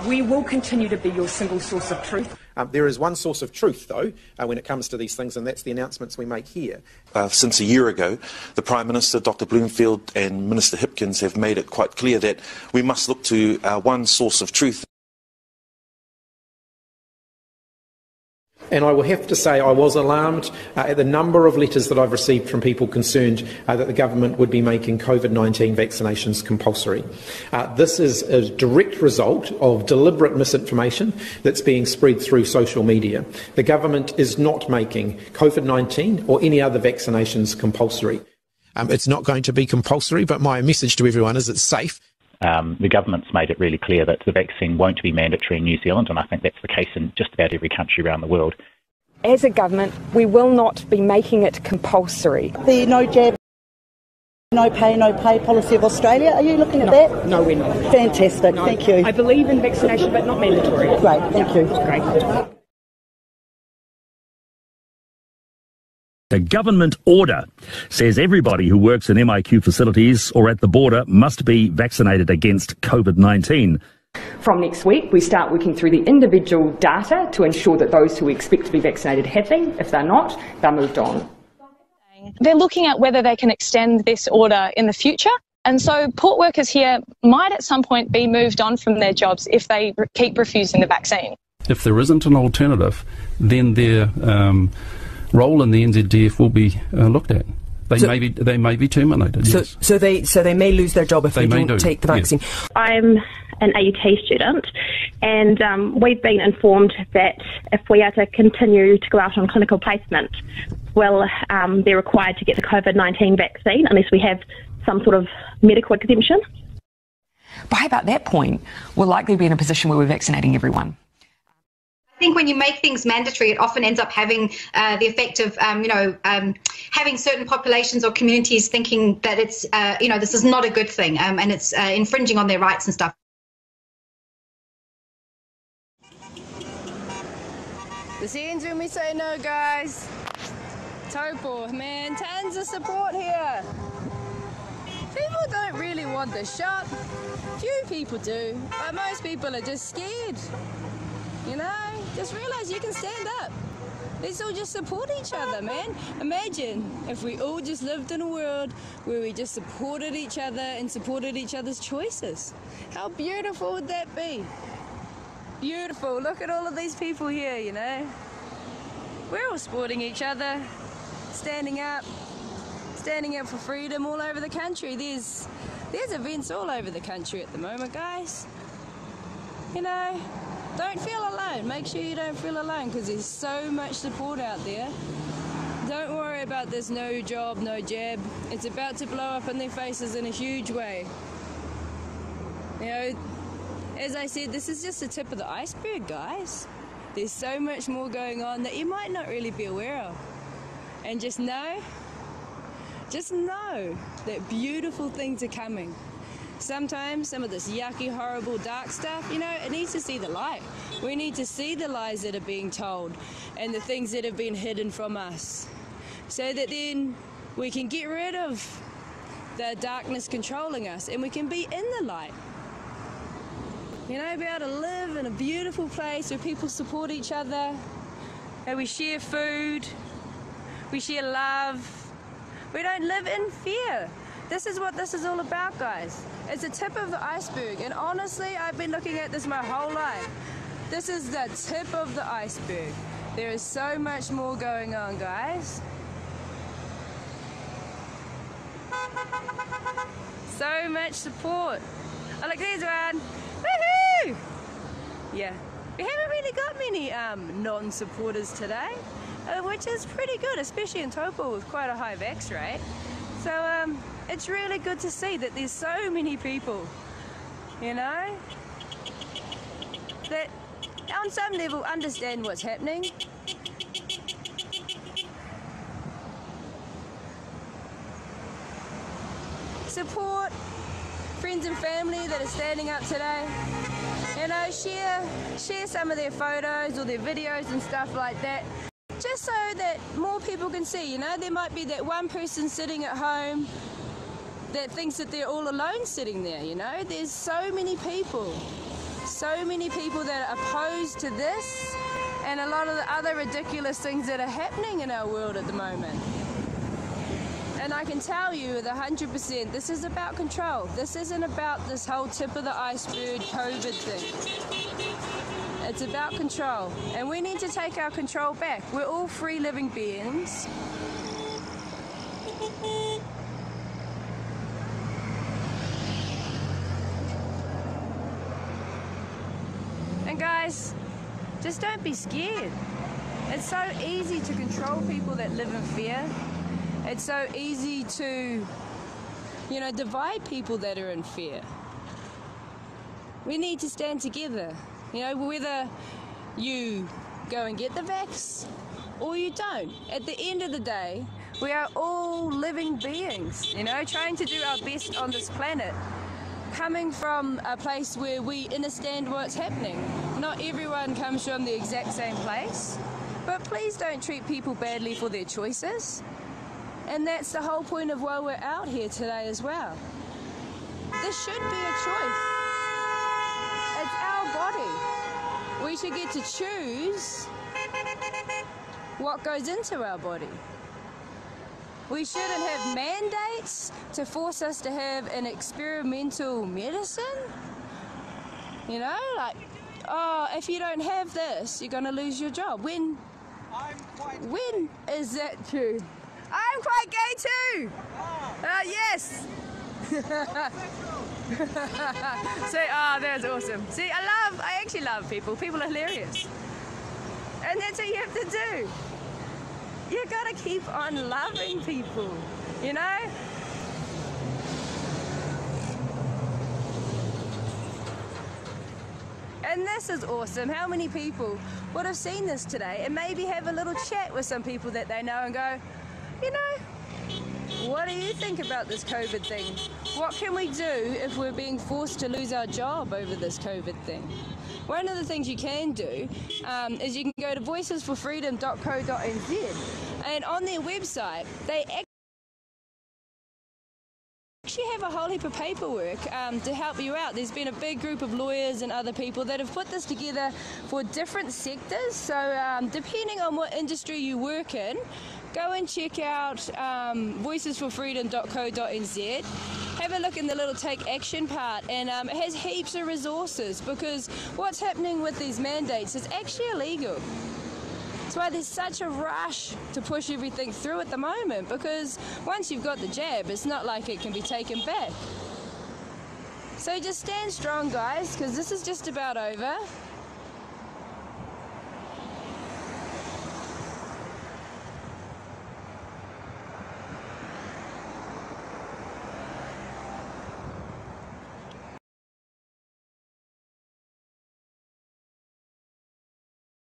We will continue to be your single source of truth. There is one source of truth, though, when it comes to these things, and that's the announcements we make here. Since a year ago, the Prime Minister, Dr Bloomfield, and Minister Hipkins have made it quite clear that we must look to our one source of truth. And I will have to say I was alarmed at the number of letters that I've received from people concerned that the government would be making COVID-19 vaccinations compulsory. This is a direct result of deliberate misinformation that's being spread through social media. The government is not making COVID-19 or any other vaccinations compulsory. It's not going to be compulsory, but my message to everyone is it's safe. The government's made it really clear that the vaccine won't be mandatory in New Zealand, and I think that's the case in just about every country around the world. As a government, we will not be making it compulsory. The no jab, no pay policy of Australia, are you looking at that? No, we're not. Fantastic, no. Thank you. I believe in vaccination, but not mandatory. Great, thank you. Great. The government order says everybody who works in MIQ facilities or at the border must be vaccinated against COVID-19. From next week, we start working through the individual data to ensure that those who we expect to be vaccinated have been. If they're not, they're moved on. They're looking at whether they can extend this order in the future. And so port workers here might at some point be moved on from their jobs if they keep refusing the vaccine. If there isn't an alternative, then their role in the NZDF will be looked at. They may be terminated. Yes. So they may lose their job if they don't take the vaccine. Yes. I'm an AUT student, and we've been informed that if we are to continue to go out on clinical placement, we'll be required to get the COVID-19 vaccine unless we have some sort of medical exemption. By about that point, we'll likely be in a position where we're vaccinating everyone. I think when you make things mandatory, it often ends up having the effect of, having certain populations or communities thinking that it's, this is not a good thing and it's infringing on their rights and stuff. This ends when we say no, guys. Taupo, man, tons of support here. People don't really want the shot. Few people do, but most people are just scared. You know, just realise you can stand up. Let's all just support each other, man. Imagine if we all just lived in a world where we just supported each other and supported each other's choices. How beautiful would that be? Beautiful. Look at all of these people here, you know. We're all supporting each other, standing up for freedom all over the country. There's events all over the country at the moment, guys. You know, don't feel alone. Make sure you don't feel alone because there's so much support out there. Don't worry about this no job, no jab. It's about to blow up in their faces in a huge way. You know, as I said, this is just the tip of the iceberg, guys. There's so much more going on that you might not really be aware of. And just know that beautiful things are coming. Sometimes some of this yucky, horrible, dark stuff, you know, it needs to see the light. We need to see the lies that are being told and the things that have been hidden from us so that then we can get rid of the darkness controlling us and we can be in the light. You know, be able to live in a beautiful place where people support each other, and we share food, we share love. We don't live in fear. This is what this is all about, guys. It's the tip of the iceberg, and honestly, I've been looking at this my whole life. This is the tip of the iceberg. There is so much more going on, guys. So much support. Oh, look, there's one. Woohoo! Yeah, we haven't really got many non-supporters today, which is pretty good, especially in Taupo with quite a high vax rate. So it's really good to see that there's so many people, you know, that on some level understand what's happening. Support friends and family that are standing up today. You know, share some of their photos or their videos and stuff like that, just so that more people can see. You know, there might be that one person sitting at home that thinks that they're all alone sitting there, you know. There's so many people so many people that are opposed to this and a lot of the other ridiculous things that are happening in our world at the moment. And I can tell you with 100%, this is about control. This isn't about this whole tip of the iceberg COVID thing. It's about control. And we need to take our control back. We're all free living beings. And guys, just don't be scared. It's so easy to control people that live in fear. It's so easy to, divide people that are in fear. We need to stand together. Whether you go and get the vax or you don't. At the end of the day, we are all living beings, trying to do our best on this planet. Coming from a place where we understand what's happening. Not everyone comes from the exact same place, but please don't treat people badly for their choices. And that's the whole point of why we're out here today as well. This should be a choice. It's our body. We should get to choose what goes into our body. We shouldn't have mandates to force us to have an experimental medicine. If you don't have this, you're going to lose your job. When is that true? I'm quite gay too! Yes! That's awesome. See, I actually love people. People are hilarious. And that's what you have to do. You gotta keep on loving people, And this is awesome. How many people would have seen this today and maybe have a little chat with some people that they know and go, what do you think about this COVID thing? What can we do if we're being forced to lose our job over this COVID thing? One of the things you can do is you can go to voicesforfreedom.co.nz, and on their website they actually have a whole heap of paperwork to help you out. There's been a big group of lawyers and other people that have put this together for different sectors. So depending on what industry you work in, go and check out voicesforfreedom.co.nz. Have a look in the little take action part, and it has heaps of resources, because what's happening with these mandates is actually illegal. That's why there's such a rush to push everything through at the moment, because once you've got the jab, it's not like it can be taken back. So just stand strong, guys, because this is just about over.